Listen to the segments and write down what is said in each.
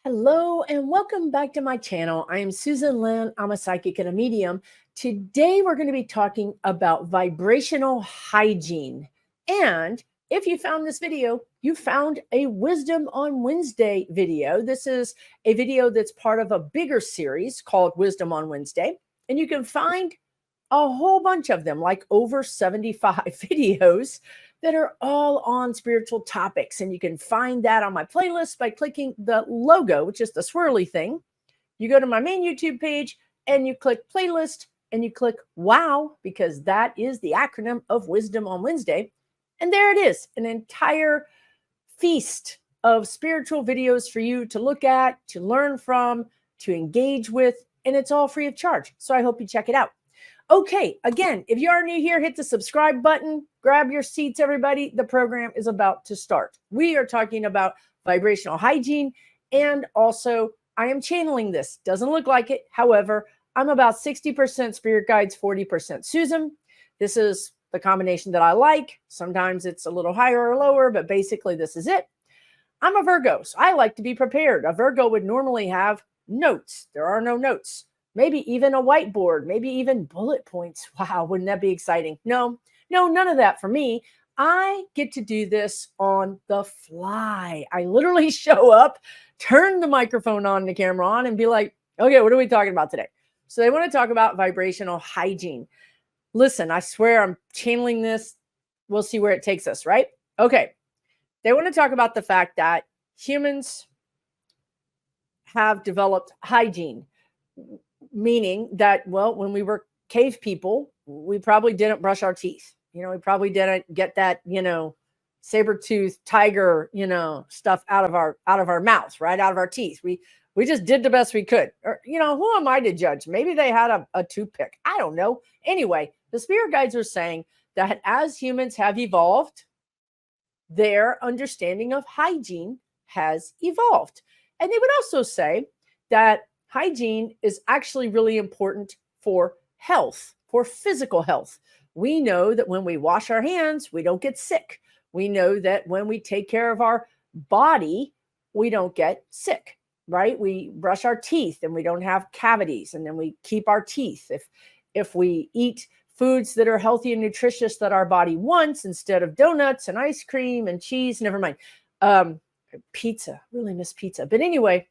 Hello and welcome back to my channel. I am Susan Lynn. I'm a psychic and a medium. Today we're going to be talking about vibrational hygiene. And if you found this video, you found a Wisdom on Wednesday video. This is a video that's part of a bigger series called Wisdom on Wednesday. And you can find a whole bunch of them, like over 75 videos that are all on spiritual topics. And you can find that on my playlist by clicking the logo, which is the swirly thing. You go to my main YouTube page and you click playlist and you click wow, because that is the acronym of Wisdom on Wednesday. And there it is, an entire feast of spiritual videos for you to look at, to learn from, to engage with, and it's all free of charge. So I hope you check it out. Okay, again, if you are new here, hit the subscribe button, grab your seats, everybody. The program is about to start. We are talking about vibrational hygiene, and also I am channeling this. Doesn't look like it. However, I'm about 60% spirit guides, 40% Susan. This is the combination that I like. Sometimes it's a little higher or lower, but basically this is it. I'm a Virgo, so I like to be prepared. A Virgo would normally have notes. There are no notes. Maybe even a whiteboard, maybe even bullet points. Wow, wouldn't that be exciting? No, none of that for me. I get to do this on the fly. I literally show up, turn the microphone on, the camera on, and be like, okay, what are we talking about today? So they want to talk about vibrational hygiene. Listen, I swear I'm channeling this. We'll see where it takes us, right? Okay. They want to talk about the fact that humans have developed hygiene, meaning that, well, when we were cave people, we probably didn't brush our teeth. We probably didn't get that, saber-toothed tiger, stuff out of our mouths, right out of our teeth. We just did the best we could. Or, who am I to judge? Maybe they had a toothpick. I don't know. Anyway, the spirit guides are saying that as humans have evolved, their understanding of hygiene has evolved. And they would also say that hygiene is actually really important for health, for physical health. We know that when we wash our hands, we don't get sick. We know that when we take care of our body, we don't get sick, right? We brush our teeth and we don't have cavities, and then we keep our teeth. If we eat foods that are healthy and nutritious that our body wants instead of donuts and ice cream and cheese, never mind. Pizza, really miss pizza. But anyway,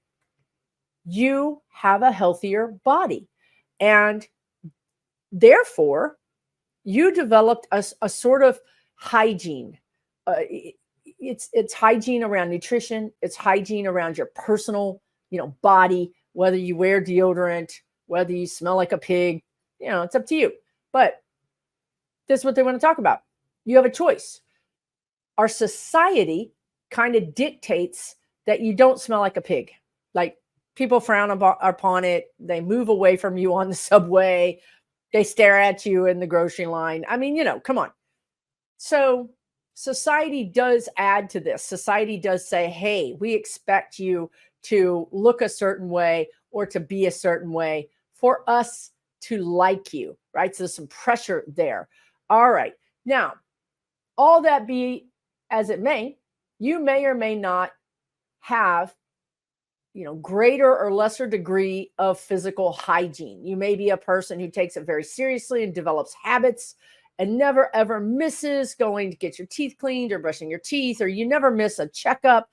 you have a healthier body. And therefore, you developed a sort of hygiene. It's hygiene around nutrition. It's hygiene around your personal, body, whether you wear deodorant, whether you smell like a pig, it's up to you. But this is what they want to talk about. You have a choice. Our society kind of dictates that you don't smell like a pig. Like, people frown upon it. They move away from you on the subway. They stare at you in the grocery line. I mean, come on. So society does add to this. Society does say, hey, we expect you to look a certain way or to be a certain way for us to like you, right? So there's some pressure there. All right. Now, all that be as it may, you may or may not have greater or lesser degree of physical hygiene. You may be a person who takes it very seriously and develops habits and never ever misses going to get your teeth cleaned or brushing your teeth, or you never miss a checkup,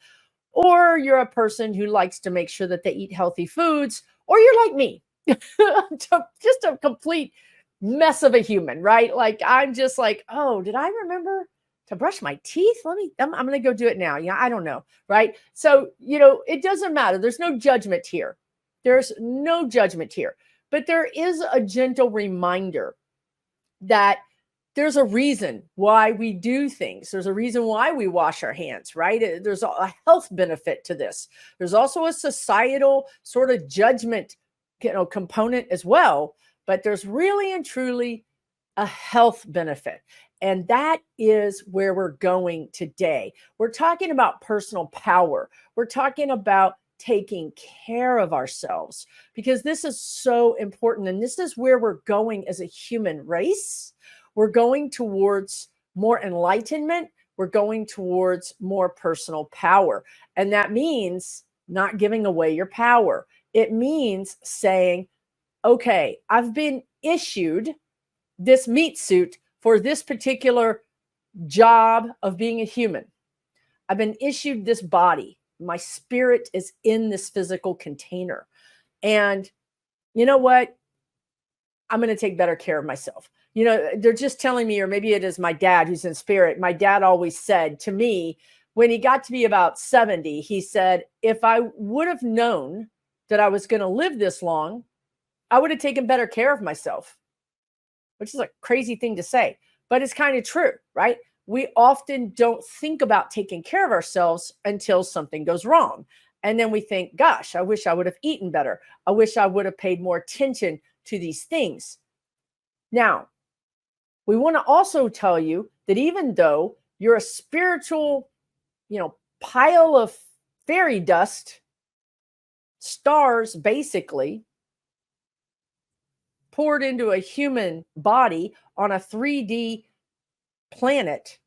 or you're a person who likes to make sure that they eat healthy foods, or you're like me, just a complete mess of a human, right? Like, I'm just like, oh, did I remember to brush my teeth? I'm going to go do it now. I don't know. Right. So, it doesn't matter. There's no judgment here. There's no judgment here, but there is a gentle reminder that there's a reason why we do things. There's a reason why we wash our hands, right? There's a health benefit to this. There's also a societal sort of judgment, component as well, but there's really and truly a health benefit. And that is where we're going today. We're talking about personal power. We're talking about taking care of ourselves, because this is so important. And this is where we're going as a human race. We're going towards more enlightenment. We're going towards more personal power. And that means not giving away your power. It means saying, okay, I've been issued this meat suit for this particular job of being a human. I've been issued this body. My spirit is in this physical container. And you know what? I'm going to take better care of myself. You know, they're just telling me, or maybe it is my dad who's in spirit. My dad always said to me, when he got to be about 70, he said, if I would have known that I was going to live this long, I would have taken better care of myself, which is a crazy thing to say, but it's kind of true, right? We often don't think about taking care of ourselves until something goes wrong. And then we think, gosh, I wish I would have eaten better. I wish I would have paid more attention to these things. Now, we want to also tell you that even though you're a spiritual, pile of fairy dust, stars basically, poured into a human body on a 3D planet,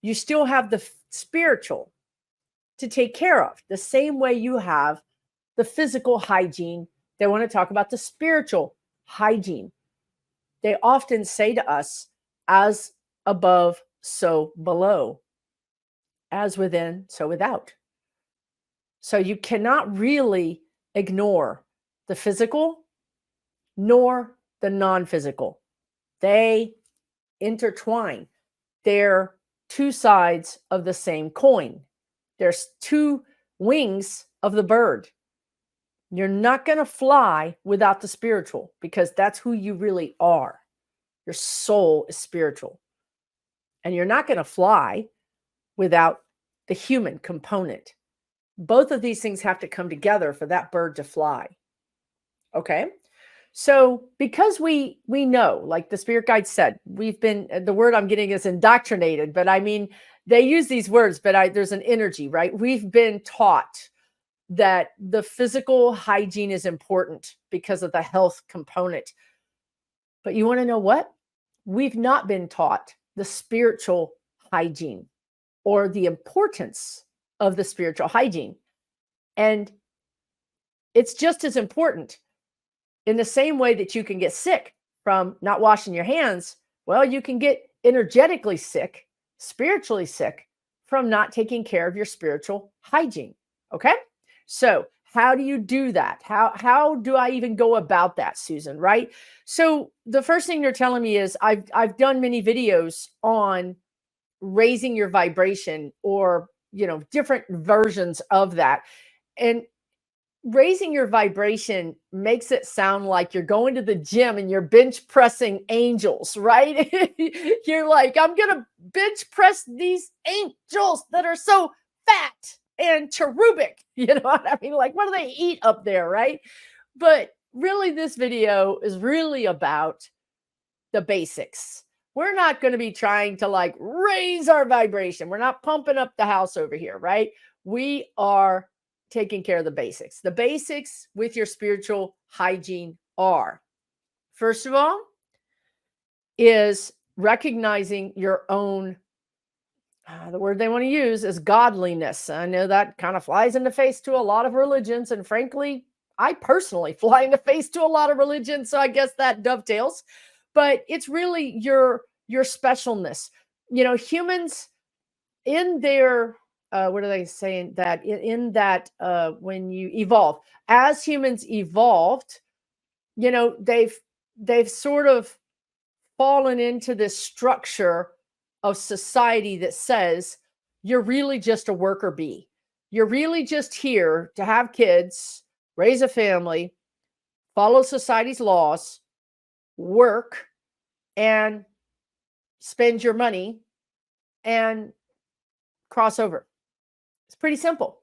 you still have the spiritual to take care of, the same way you have the physical hygiene. They want to talk about the spiritual hygiene. They often say to us, as above, so below, as within, so without. So you cannot really ignore the physical nor the non-physical. They intertwine. They're two sides of the same coin. There's two wings of the bird. You're not going to fly without the spiritual, because that's who you really are. Your soul is spiritual. And you're not going to fly without the human component. Both of these things have to come together for that bird to fly. Okay? So because we know, like the spirit guide said, we've been, the word I'm getting is indoctrinated, but I mean, they use these words, but there's an energy, right? We've been taught that the physical hygiene is important because of the health component. But you want to know what? We've not been taught the spiritual hygiene or the importance of the spiritual hygiene. And it's just as important. In the same way that you can get sick from not washing your hands, well, you can get energetically sick, spiritually sick from not taking care of your spiritual hygiene. Okay? So how do you do that? How do I even go about that, Susan, right? So the first thing you're telling me is I've done many videos on raising your vibration, or, different versions of that. And raising your vibration makes it sound like you're going to the gym and you're bench pressing angels, right? You're like, I'm going to bench press these angels that are so fat and cherubic. You know what I mean? Like, what do they eat up there, right? But really, this video is really about the basics. We're not going to be trying to raise our vibration. We're not pumping up the house over here, right? We are taking care of the basics. The basics with your spiritual hygiene are, first of all, is recognizing your own, the word they want to use is godliness. I know that kind of flies in the face to a lot of religions. And frankly, I personally fly in the face to a lot of religions. So I guess that dovetails. But it's really your specialness. Humans in their what are they saying, that in that when you evolve, as humans evolved, they've sort of fallen into this structure of society that says you're really just a worker bee. You're really just here to have kids, raise a family, follow society's laws, work, and spend your money and cross over. It's pretty simple,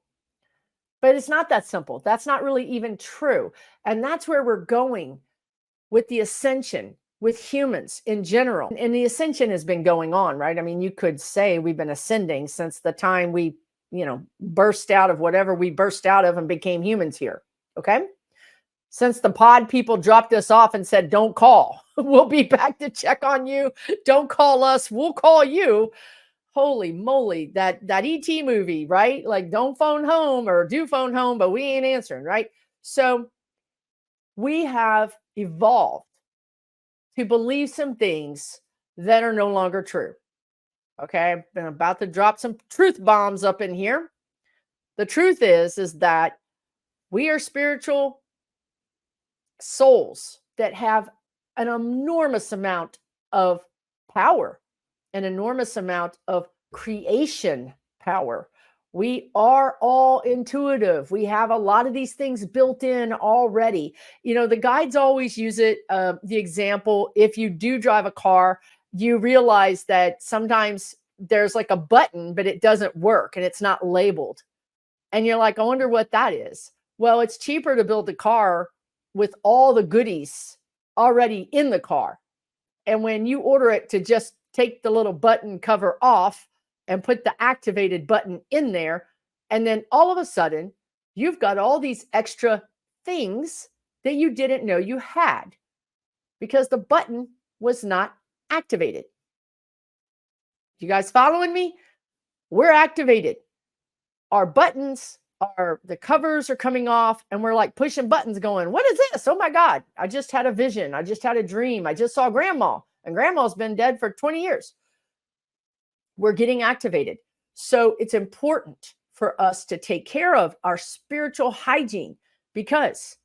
but it's not that simple. That's not really even true. And that's where we're going with the ascension, with humans in general. And the ascension has been going on, right? I mean, you could say we've been ascending since the time we, burst out of whatever we burst out of and became humans here. Okay. Since the pod people dropped us off and said, don't call, we'll be back to check on you. Don't call us. We'll call you. holy moly, that ET movie, right? Like, don't phone home, or do phone home, but we ain't answering, right? So we have evolved to believe some things that are no longer true. Okay, I've been about to drop some truth bombs up in here. The truth is that we are spiritual souls that have an enormous amount of power, an enormous amount of creation power. We are all intuitive. We have a lot of these things built in already. You know, the guides always use it, the example, if you do drive a car, you realize that sometimes there's like a button, but it doesn't work and it's not labeled. And you're like, I wonder what that is. Well, it's cheaper to build a car with all the goodies already in the car. And when you order it to just take the little button cover off and put the activated button in there, and then all of a sudden, you've got all these extra things that you didn't know you had because the button was not activated. You guys following me? We're activated. Our buttons are, the covers are coming off, and we're like pushing buttons going, what is this? Oh my God, I just had a vision. I just had a dream. I just saw grandma, and grandma's been dead for 20 years. We're getting activated. So it's important for us to take care of our spiritual hygiene, because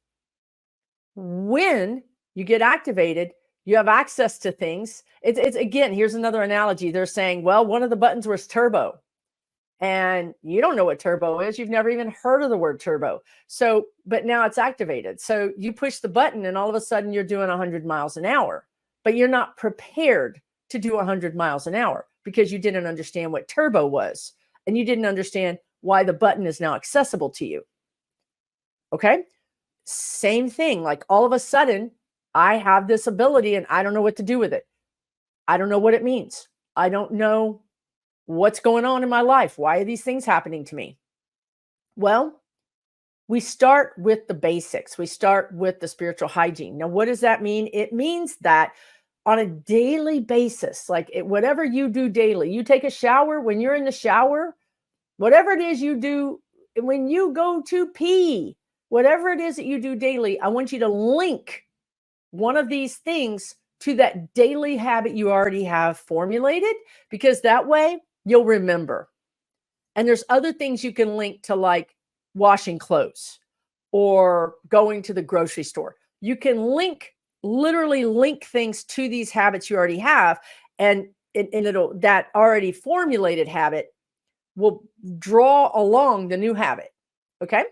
when you get activated, you have access to things. It's again, here's another analogy. They're saying, well, one of the buttons was turbo. And you don't know what turbo is. You've never even heard of the word turbo. So, but now it's activated. So you push the button and all of a sudden you're doing 100 miles an hour, but you're not prepared to do 100 miles an hour because you didn't understand what turbo was. And you didn't understand why the button is now accessible to you. Okay. Same thing. Like, all of a sudden I have this ability and I don't know what to do with it. I don't know what it means. I don't know what's going on in my life. Why are these things happening to me? Well, we start with the basics. We start with the spiritual hygiene. Now, what does that mean? It means that on a daily basis, like whatever you do daily, you take a shower, when you're in the shower, whatever it is you do, when you go to pee, whatever it is that you do daily, I want you to link one of these things to that daily habit you already have formulated, because that way you'll remember. And there's other things you can link to, like washing clothes or going to the grocery store. You can literally link things to these habits you already have. And it'll, that already formulated habit will draw along the new habit. Okay.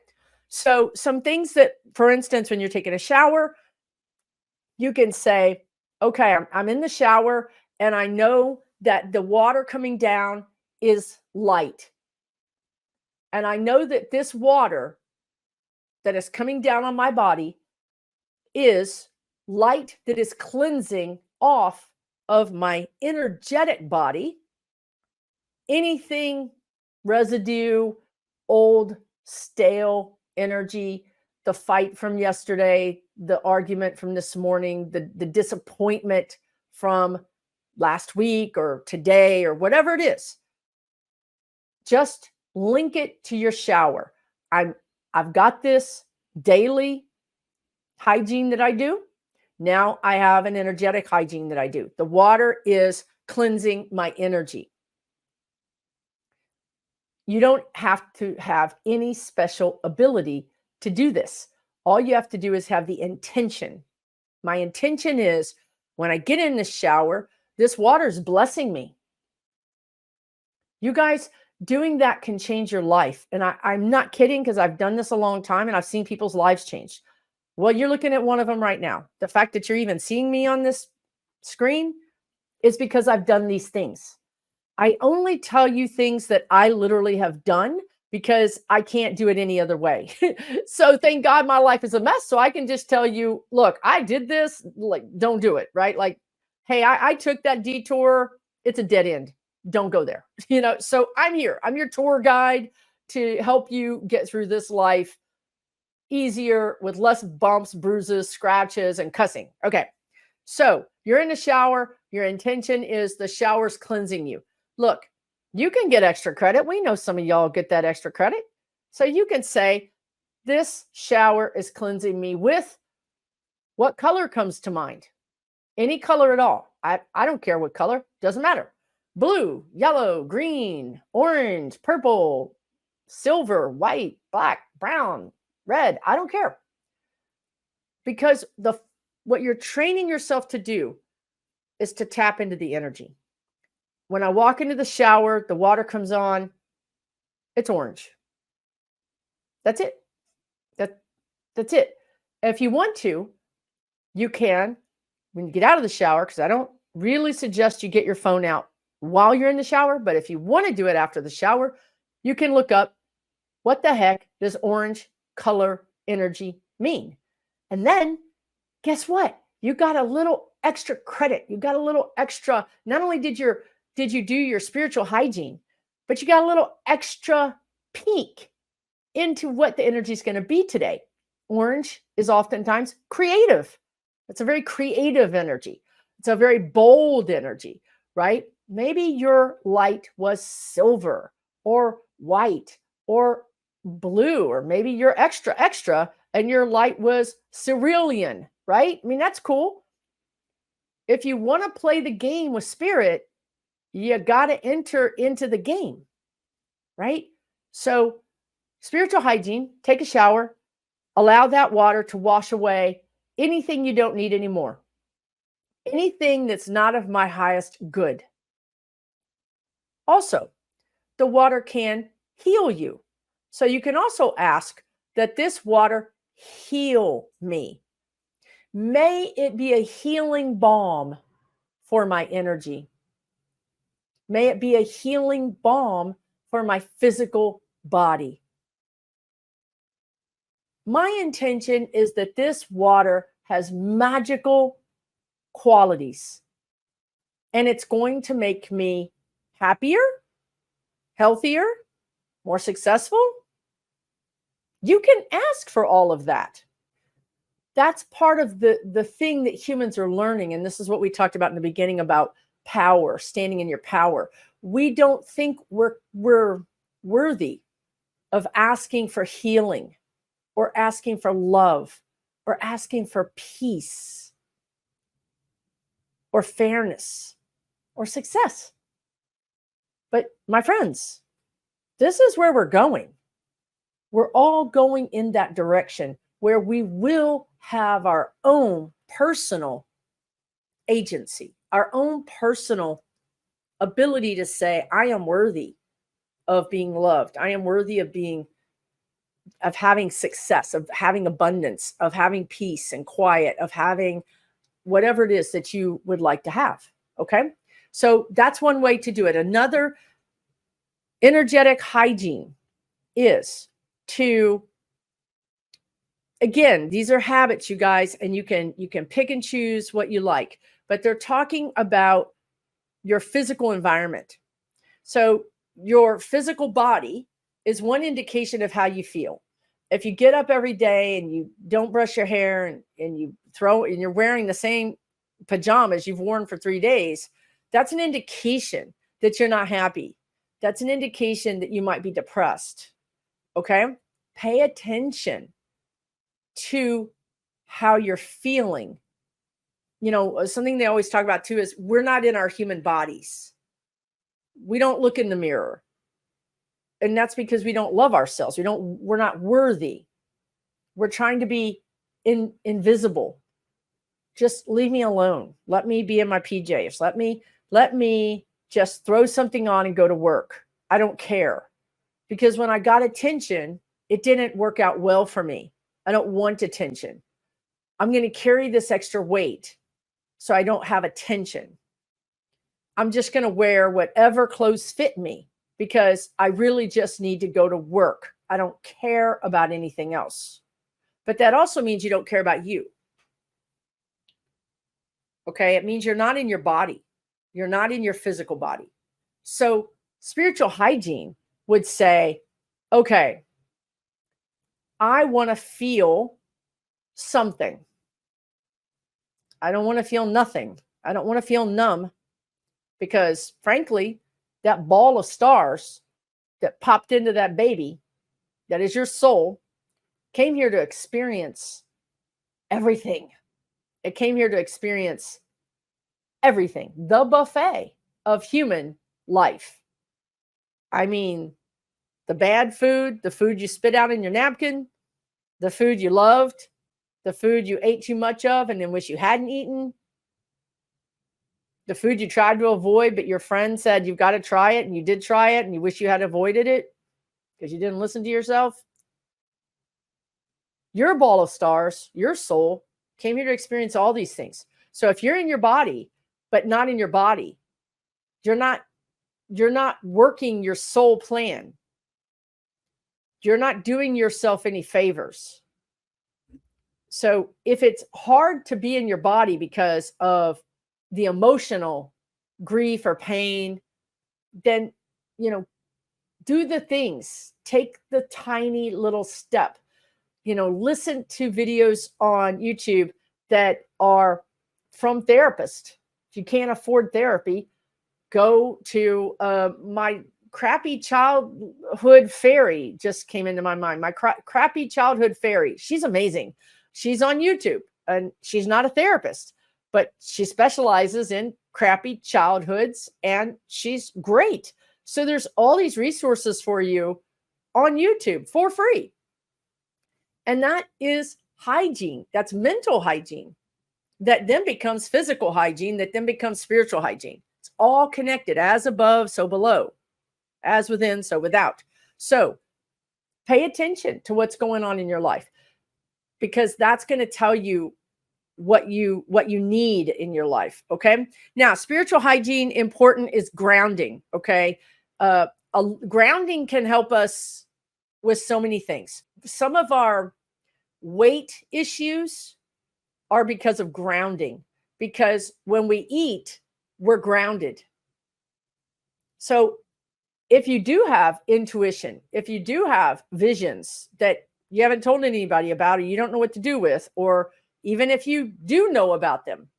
So some things that, for instance, when you're taking a shower, you can say, okay, I'm in the shower and I know that the water coming down is light. And I know that this water that is coming down on my body is light that is cleansing off of my energetic body anything, residue, old, stale energy, the fight from yesterday, the argument from this morning, the disappointment from last week or today or whatever it is. Just link it to your shower. I've got this daily hygiene that I do. Now I have an energetic hygiene that I do. The water is cleansing my energy. You don't have to have any special ability to do this. All you have to do is have the intention. My intention is, when I get in the shower, this water is blessing me. You guys, doing that can change your life. And I'm not kidding, because I've done this a long time and I've seen people's lives change. Well, you're looking at one of them right now. The fact that you're even seeing me on this screen is because I've done these things. I only tell you things that I literally have done because I can't do it any other way. So thank God my life is a mess. So I can just tell you, look, I did this, like, don't do it, right? Like, hey, I took that detour. It's a dead end. Don't go there. You know, so I'm here. I'm your tour guide to help you get through this life easier with less bumps, bruises, scratches, and cussing. Okay. So you're in the shower. Your intention is the shower's cleansing you. Look, You can get extra credit. We know some of y'all get that extra credit. So you can say, this shower is cleansing me with what color comes to mind? Any color at all. I don't care what color, doesn't matter. Blue, yellow, green, orange, purple, silver, white, black, brown, red. I don't care. Because what you're training yourself to do is to tap into the energy. When I walk into the shower, the water comes on, it's orange. That's it. That's it. If you want to, you can, when you get out of the shower, because I don't really suggest you get your phone out while you're in the shower, but if you want to do it after the shower, you can look up, what the heck does orange color energy mean? And then guess what? You got a little extra credit. You got a little extra. Not only did you do your spiritual hygiene, but you got a little extra peek into what the energy is going to be today. Orange is oftentimes creative. It's a very creative energy. It's a very bold energy, right? Maybe your light was silver or white or blue, or maybe you're extra and your light was cerulean, right? I mean, that's cool. If you want to play the game with spirit, you got to enter into the game, right? So spiritual hygiene, take a shower, allow that water to wash away anything you don't need anymore. Anything that's not of my highest good. Also, the water can heal you. So you can also ask that this water heal me. May it be a healing balm for my energy. May it be a healing balm for my physical body. My intention is that this water has magical qualities, and it's going to make me happier, healthier, more successful. You can ask for all of that. That's part of the thing that humans are learning. And this is what we talked about in the beginning about power, standing in your power. We don't think we're worthy of asking for healing or asking for love or asking for peace or fairness or success. But my friends, this is where we're going. We're all going in that direction where we will have our own personal agency, our own personal ability to say, I am worthy of being loved. I am worthy of having success, of having abundance, of having peace and quiet, of having whatever it is that you would like to have. Okay. So that's one way to do it. Another energetic hygiene is to, again, these are habits, you guys, and you can pick and choose what you like, but they're talking about your physical environment. So your physical body is one indication of how you feel. If you get up every day and you don't brush your hair and you're wearing the same pajamas you've worn for 3 days, that's an indication that you're not happy. That's an indication that you might be depressed. Okay? Pay attention to how you're feeling. You know, something they always talk about too is we're not in our human bodies. We don't look in the mirror. And that's because we don't love ourselves. We're not worthy. We're trying to be invisible. Just leave me alone. Let me be in my PJs. Let me just throw something on and go to work. I don't care. Because when I got attention, it didn't work out well for me. I don't want attention. I'm going to carry this extra weight so I don't have attention. I'm just going to wear whatever clothes fit me because I really just need to go to work. I don't care about anything else. But that also means you don't care about you. Okay? It means you're not in your body. You're not in your physical body. So spiritual hygiene would say, okay, I want to feel something. I don't want to feel nothing. I don't want to feel numb because, frankly, that ball of stars that popped into that baby, that is your soul, came here to experience everything. It came here to experience everything, the buffet of human life. I mean, the bad food, the food you spit out in your napkin, the food you loved, the food you ate too much of and then wish you hadn't eaten, the food you tried to avoid, but your friend said you've got to try it, and you did try it, and you wish you had avoided it because you didn't listen to yourself. Your ball of stars, your soul, came here to experience all these things. So if you're in your body, but not in your body, you're not working your soul plan. You're not doing yourself any favors. So if it's hard to be in your body because of the emotional grief or pain, then, do the things, take the tiny little step, listen to videos on YouTube that are from therapists. If you can't afford therapy, go to my crappy childhood fairy just came into my mind. My crappy childhood fairy. She's amazing. She's on YouTube and she's not a therapist, but she specializes in crappy childhoods and she's great. So there's all these resources for you on YouTube for free. And that is hygiene. That's mental hygiene. That then becomes physical hygiene, that then becomes spiritual hygiene. It's all connected, as above, so below, as within, so without. So pay attention to what's going on in your life, because that's going to tell you what you need in your life. Okay. Now, spiritual hygiene, important, is grounding. Okay. Grounding can help us with so many things. Some of our weight issues are because of grounding, because when we eat, we're grounded. So if you do have intuition, if you do have visions that you haven't told anybody about, or you don't know what to do with, or even if you do know about them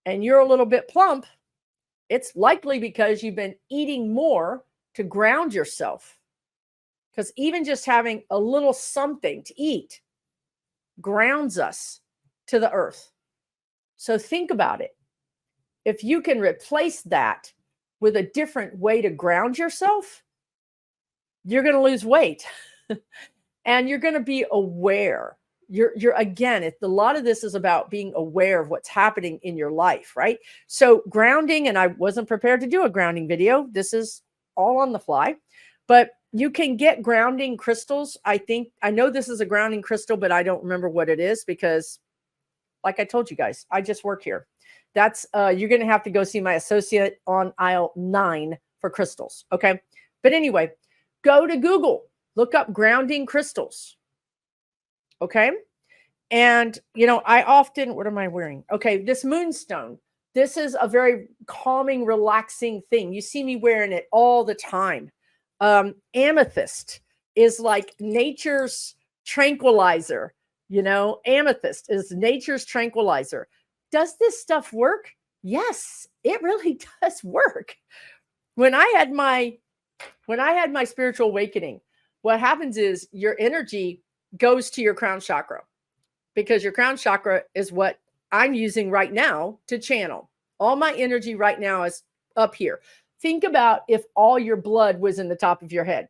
and you're a little bit plump, it's likely because you've been eating more to ground yourself. Because even just having a little something to eat grounds us to the earth. So think about it. If you can replace that with a different way to ground yourself, you're going to lose weight and you're going to be aware. You're again, a lot of this is about being aware of what's happening in your life, right? So grounding, and I wasn't prepared to do a grounding video. This is all on the fly, but you can get grounding crystals. I know this is a grounding crystal, but I don't remember what it is because, like I told you guys, I just work here. That's you're going to have to go see my associate on aisle 9 for crystals. Okay. But anyway, go to Google, look up grounding crystals. Okay. And, I often, what am I wearing? Okay. This moonstone, this is a very calming, relaxing thing. You see me wearing it all the time. Amethyst is like nature's tranquilizer. Amethyst is nature's tranquilizer. Does this stuff work? Yes, it really does work. When I had my spiritual awakening, what happens is your energy goes to your crown chakra, because your crown chakra is what I'm using right now to channel. All my energy right now is up here. Think about if all your blood was in the top of your head,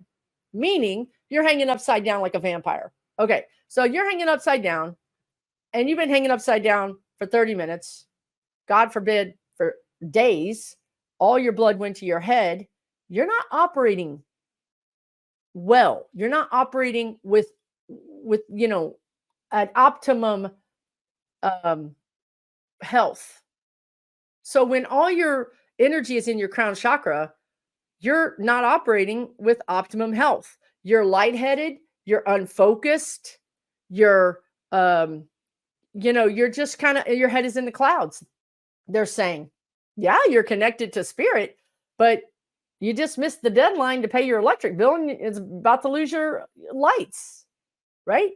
meaning you're hanging upside down like a vampire. Okay, so you're hanging upside down and you've been hanging upside down for 30 minutes, God forbid, for days. All your blood went to your head. You're not operating well. You're not operating with an optimum health. So when all your energy is in your crown chakra, you're not operating with optimum health. You're lightheaded, you're unfocused, you're you're just kind of, your head is in the clouds. They're saying, yeah, you're connected to spirit, but you just missed the deadline to pay your electric bill and it's about to lose your lights, right?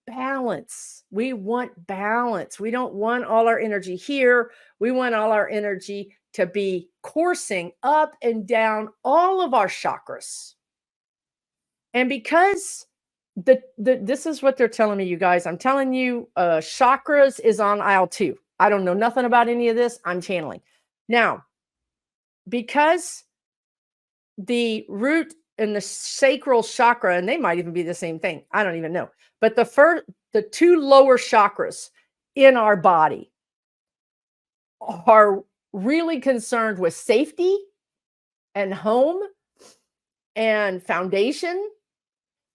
Balance. We want balance. We don't want all our energy here. We want all our energy to be coursing up and down all of our chakras. And because this is what they're telling me, you guys. I'm telling you, chakras is on aisle 2. I don't know nothing about any of this. I'm channeling. Now, because the root and the sacral chakra, and they might even be the same thing. I don't even know. But the 2 lower chakras in our body are really concerned with safety and home and foundation.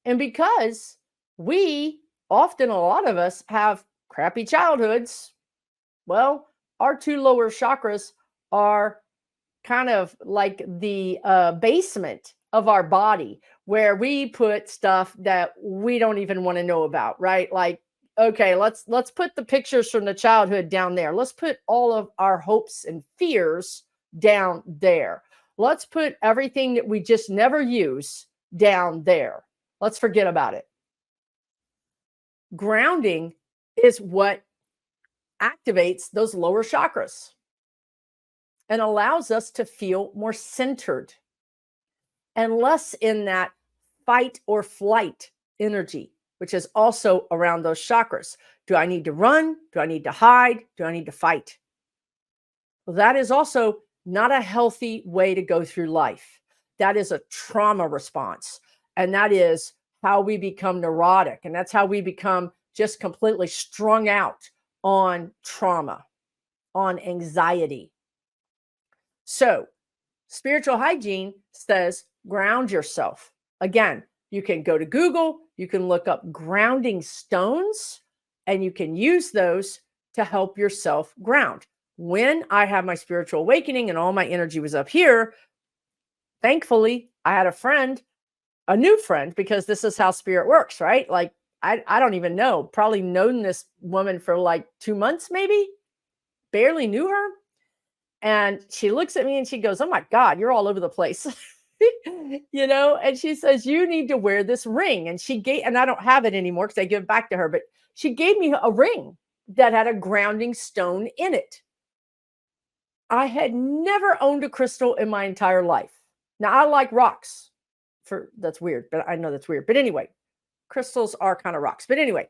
And because we often, a lot of us, have crappy childhoods, well, our 2 lower chakras are kind of like the basement of our body, where we put stuff that we don't even want to know about, right? Like, okay, let's put the pictures from the childhood down there. Let's put all of our hopes and fears down there. Let's put everything that we just never use down there. Let's forget about it. Grounding is what activates those lower chakras and allows us to feel more centered and less in that fight or flight energy, which is also around those chakras. Do I need to run? Do I need to hide? Do I need to fight? Well, that is also not a healthy way to go through life. That is a trauma response. And that is how we become neurotic. And that's how we become just completely strung out on trauma, on anxiety. So spiritual hygiene says ground yourself. Again, you can go to Google, you can look up grounding stones, and you can use those to help yourself ground. When I had my spiritual awakening and all my energy was up here, thankfully, I had a friend, a new friend, because this is how spirit works, right? Like, I don't even know, probably known this woman for like 2 months, maybe, barely knew her. And she looks at me and she goes, "Oh my God, you're all over the place." And she says, "You need to wear this ring." And and I don't have it anymore because I give it back to her, but she gave me a ring that had a grounding stone in it. I had never owned a crystal in my entire life. Now, I like rocks. That's weird, but I know that's weird. But anyway, crystals are kind of rocks. But anyway,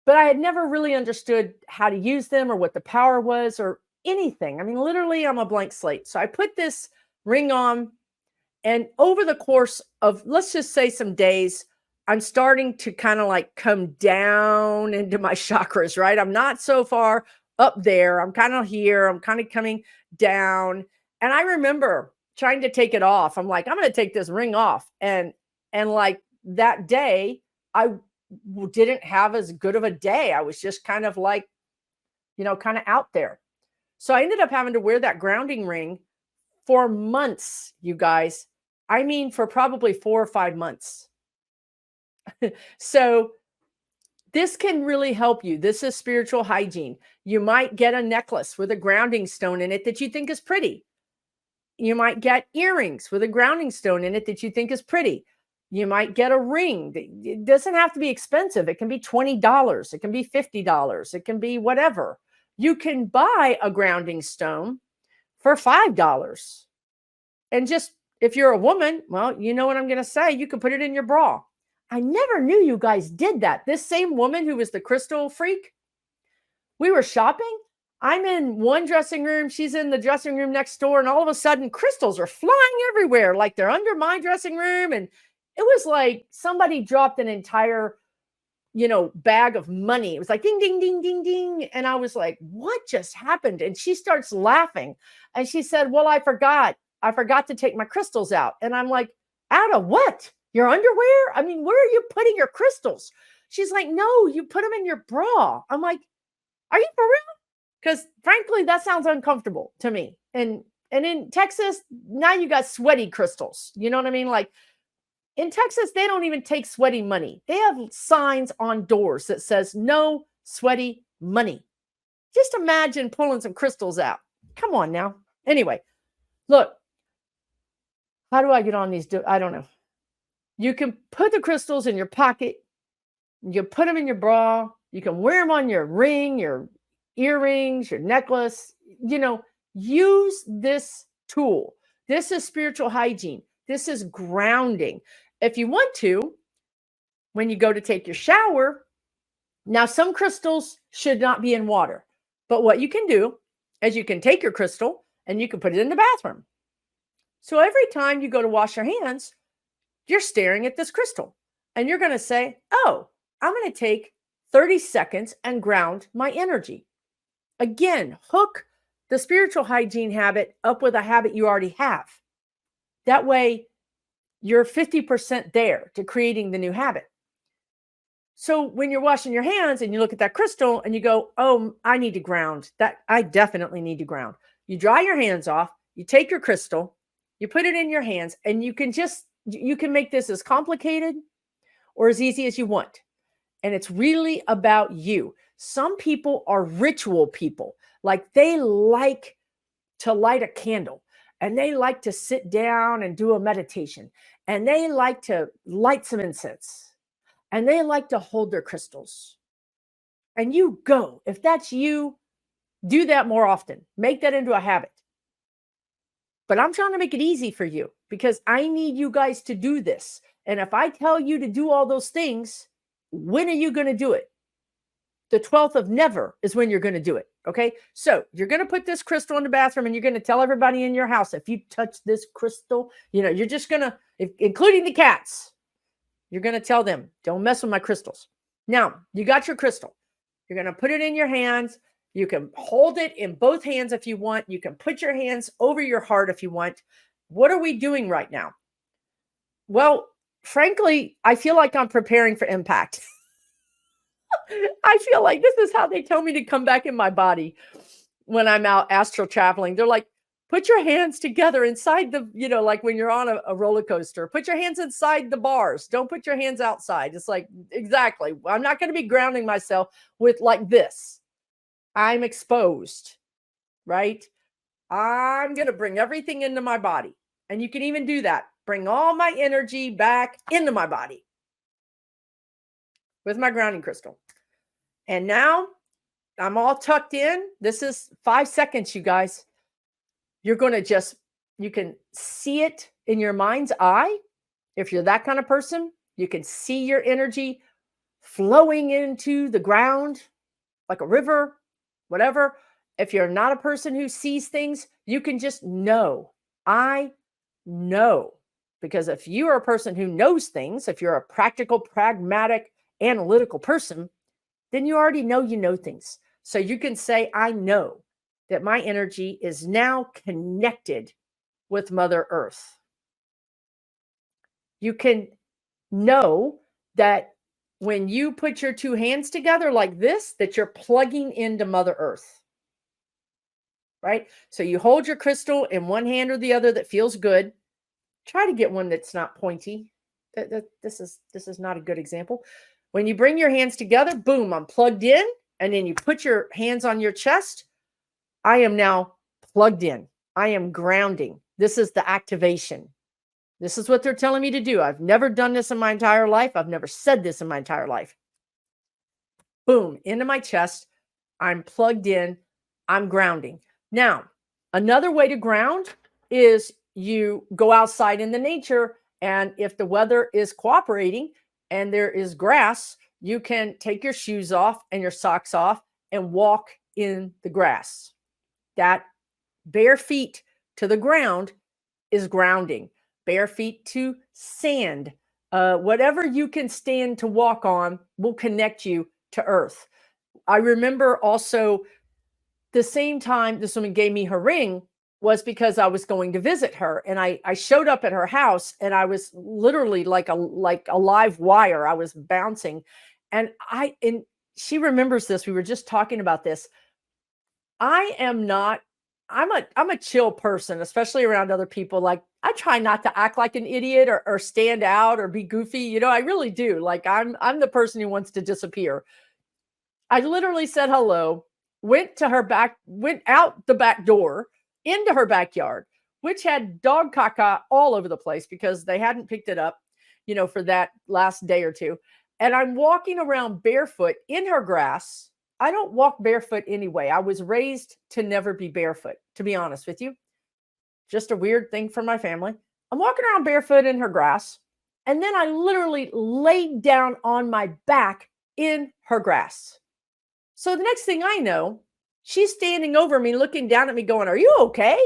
but I had never really understood how to use them or what the power was or anything. I mean, literally, I'm a blank slate. So I put this ring on, and over the course of, let's just say, some days, I'm starting to kind of like come down into my chakras, right? I'm not so far up there. I'm kind of here. I'm kind of coming down. And I remember trying to take it off. I'm like, I'm going to take this ring off. And like that day, I didn't have as good of a day. I was just kind of like, kind of out there. So I ended up having to wear that grounding ring for months, you guys. I mean, for probably 4 or 5 months. So this can really help you. This is spiritual hygiene. You might get a necklace with a grounding stone in it that you think is pretty. You might get earrings with a grounding stone in it that you think is pretty. You might get a ring. It doesn't have to be expensive. It can be $20. It can be $50. It can be whatever. You can buy a grounding stone for $5. And just, if you're a woman, well, you know what I'm going to say. You can put it in your bra. I never knew you guys did that. This same woman who was the crystal freak, we were shopping. I'm in one dressing room. She's in the dressing room next door. And all of a sudden, crystals are flying everywhere. Like they're under my dressing room. And it was like somebody dropped an entire, bag of money. It was like ding, ding, ding, ding, ding. And I was like, what just happened? And she starts laughing. And she said, well, I forgot to take my crystals out. And I'm like, out of what? Your underwear? I mean, where are you putting your crystals? She's like, no, you put them in your bra. I'm like, are you for real? Because frankly, that sounds uncomfortable to me. And in Texas, now you got sweaty crystals. You know what I mean? Like in Texas, they don't even take sweaty money. They have signs on doors that says no sweaty money. Just imagine pulling some crystals out. Come on now. Anyway, look, how do I get on these? I don't know. You can put the crystals in your pocket. You can put them in your bra. You can wear them on your ring, your earrings, your necklace. Use this tool. This is spiritual hygiene. This is grounding. If you want to, when you go to take your shower, now some crystals should not be in water, but what you can do is you can take your crystal and you can put it in the bathroom. So every time you go to wash your hands, you're staring at this crystal and you're going to say, oh, I'm going to take 30 seconds and ground my energy. Again, hook the spiritual hygiene habit up with a habit you already have. That way, you're 50% there to creating the new habit. So when you're washing your hands and you look at that crystal and you go, oh, I need to ground. That I definitely need to ground. You dry your hands off, you take your crystal, you put it in your hands, and you can make this as complicated or as easy as you want. And it's really about you. Some people are ritual people. Like they like to light a candle and they like to sit down and do a meditation and they like to light some incense and they like to hold their crystals. And you go. If that's you, do that more often. Make that into a habit. But I'm trying to make it easy for you because I need you guys to do this. And if I tell you to do all those things, when are you going to do it? The 12th of never is when you're going to do it. Okay. So you're going to put this crystal in the bathroom and you're going to tell everybody in your house, if you touch this crystal, you're just going to, including the cats, you're going to tell them, don't mess with my crystals. Now you got your crystal. You're going to put it in your hands. You can hold it in both hands if you want. You can put your hands over your heart if you want. What are we doing right now? Well, frankly, I feel like I'm preparing for impact. I feel like this is how they tell me to come back in my body when I'm out astral traveling. They're like, put your hands together inside the, like when you're on a roller coaster, put your hands inside the bars. Don't put your hands outside. It's like, exactly. I'm not going to be grounding myself with like this. I'm exposed, right? I'm going to bring everything into my body. And you can even do that. Bring all my energy back into my body with my grounding crystal. And now I'm all tucked in. This is 5 seconds, you guys. You're going to you can see it in your mind's eye. If you're that kind of person, you can see your energy flowing into the ground like a river, whatever. If you're not a person who sees things, you can just know. I know. Because if you are a person who knows things, if you're a practical, pragmatic, analytical person, then you already know you know things. So you can say, I know that my energy is now connected with Mother Earth. You can know that when you put your two hands together like this, that you're plugging into Mother Earth, right? So you hold your crystal in one hand or the other that feels good. Try to get one that's not pointy. This is not a good example. When you bring your hands together, boom, I'm plugged in. And then you put your hands on your chest. I am now plugged in. I am grounding. This is the activation. This is what they're telling me to do. I've never done this in my entire life. I've never said this in my entire life. Boom, into my chest. I'm plugged in. I'm grounding. Now, another way to ground is you go outside in the nature. And if the weather is cooperating and there is grass, you can take your shoes off and your socks off and walk in the grass. That bare feet to the ground is grounding. Bare feet to sand. Whatever you can stand to walk on will connect you to earth. I remember also the same time this woman gave me her ring was because I was going to visit her, and I showed up at her house, and I was literally like a live wire. I was bouncing, and she remembers this. We were just talking about this. I'm a chill person, especially around other people. Like I try not to act like an idiot or stand out or be goofy. I really do. Like I'm the person who wants to disappear. I literally said hello, went out the back door, into her backyard, which had dog caca all over the place because they hadn't picked it up, for that last day or two. And I'm walking around barefoot in her grass, I don't walk barefoot anyway. I was raised to never be barefoot, to be honest with you. Just a weird thing for my family. I'm walking around barefoot in her grass. And then I literally laid down on my back in her grass. So the next thing I know, she's standing over me, looking down at me going, "Are you okay?"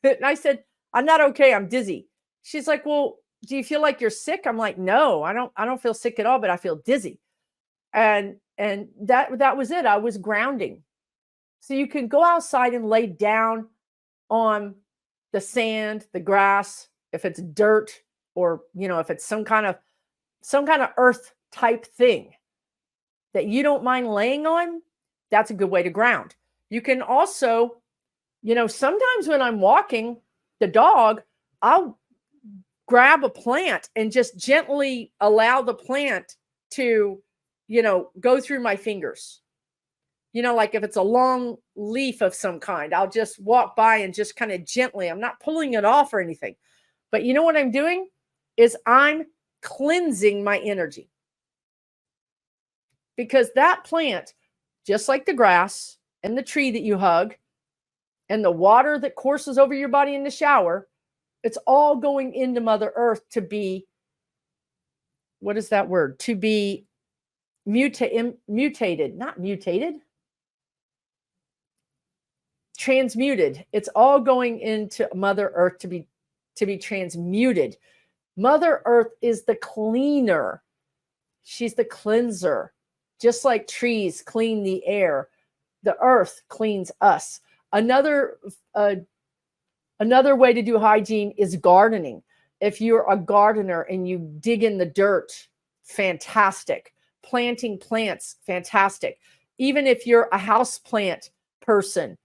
And I said, "I'm not okay. I'm dizzy." She's like, "Well, do you feel like you're sick?" I'm like, "No, I don't feel sick at all, but I feel dizzy." And that was it. I was grounding. So you can go outside and lay down on the sand, the grass, if it's dirt, or if it's some kind of earth type thing that you don't mind laying on, that's a good way to ground. You can also, sometimes when I'm walking the dog, I'll grab a plant and just gently allow the plant to, go through my fingers. Like if it's a long leaf of some kind, I'll just walk by and just kind of gently, I'm not pulling it off or anything. But you know what I'm doing is I'm cleansing my energy. Because that plant, just like the grass and the tree that you hug and the water that courses over your body in the shower, it's all going into Mother Earth to be, what is that word? To be mutated, not mutated, transmuted. It's all going into Mother Earth to be transmuted. Mother Earth is the cleaner. She's the cleanser. Just like trees clean the air, the earth cleans us. Another way to do hygiene is gardening. If you're a gardener and you dig in the dirt, fantastic. Planting plants, fantastic. Even if you're a house plant person,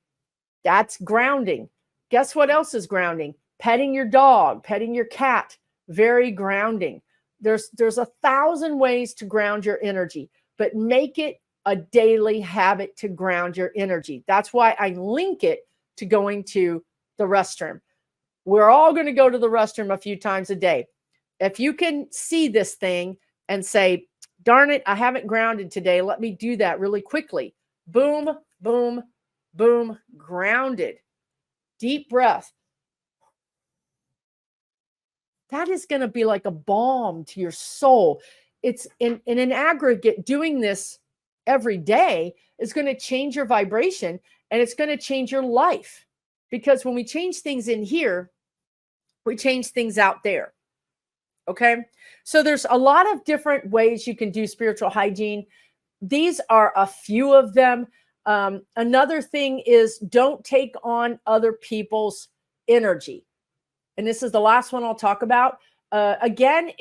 that's grounding. Guess what else is grounding? Petting your dog, petting your cat, very grounding. There's 1,000 ways to ground your energy, but make it a daily habit to ground your energy. That's why I link it to going to the restroom. We're all going to go to the restroom a few times a day. If you can see this thing and say, "Darn it, I haven't grounded today. Let me do that really quickly." Boom, boom, boom, grounded. Deep breath. That is going to be like a balm to your soul. It's in an aggregate, doing this every day is going to change your vibration, and it's going to change your life. Because when we change things in here, we change things out there. Okay. So there's a lot of different ways you can do spiritual hygiene. These are a few of them. Another thing is, don't take on other people's energy. And this is the last one I'll talk about. Again,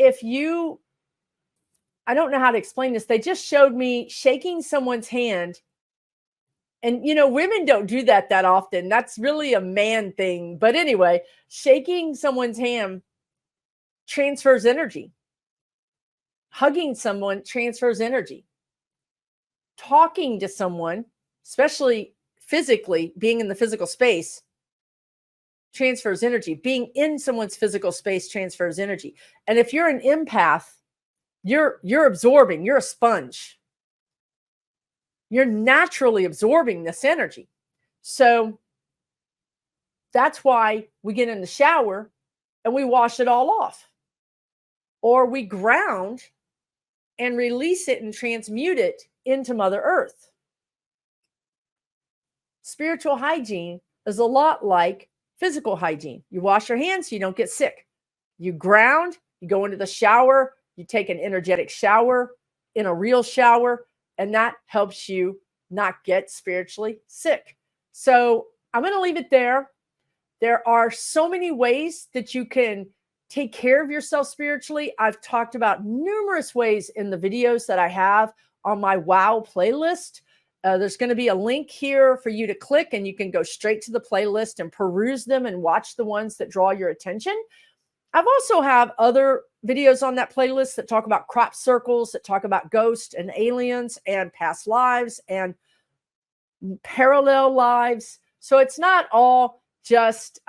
I don't know how to explain this. They just showed me shaking someone's hand. And, women don't do that often. That's really a man thing. But anyway, shaking someone's hand transfers energy. Hugging someone transfers energy. Talking to someone, especially physically, being in the physical space, transfers energy. Being in someone's physical space transfers energy. And if you're an empath, you're absorbing, you're a sponge. You're naturally absorbing this energy. So that's why we get in the shower and we wash it all off. Or we ground and release it and transmute it into Mother Earth. Spiritual hygiene is a lot like physical hygiene. You wash your hands so you don't get sick. You ground, you go into the shower, you take an energetic shower, in a real shower, and that helps you not get spiritually sick. So I'm going to leave it there. There are so many ways that you can take care of yourself spiritually. I've talked about numerous ways in the videos that I have on my WOW playlist. There's going to be a link here for you to click, and you can go straight to the playlist and peruse them and watch the ones that draw your attention. I've also have other videos on that playlist that talk about crop circles, that talk about ghosts and aliens and past lives and parallel lives. So it's not all just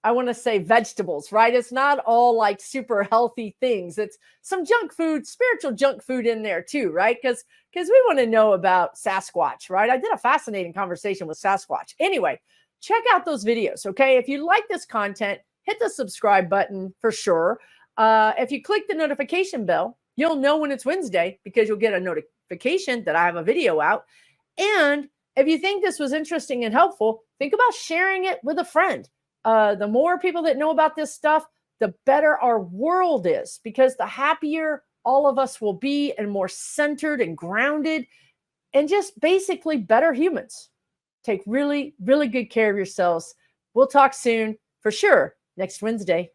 I want to say vegetables, right? It's not all like super healthy things. It's some junk food, spiritual junk food in there too, right? Because we want to know about Sasquatch, right? I did a fascinating conversation with Sasquatch. Anyway, check out those videos, okay? If you like this content, hit the subscribe button for sure. If you click the notification bell, you'll know when it's Wednesday because you'll get a notification that I have a video out. And if you think this was interesting and helpful, think about sharing it with a friend. The more people that know about this stuff, the better our world is, because the happier all of us will be and more centered and grounded and just basically better humans. Take really, really good care of yourselves. We'll talk soon for sure next Wednesday.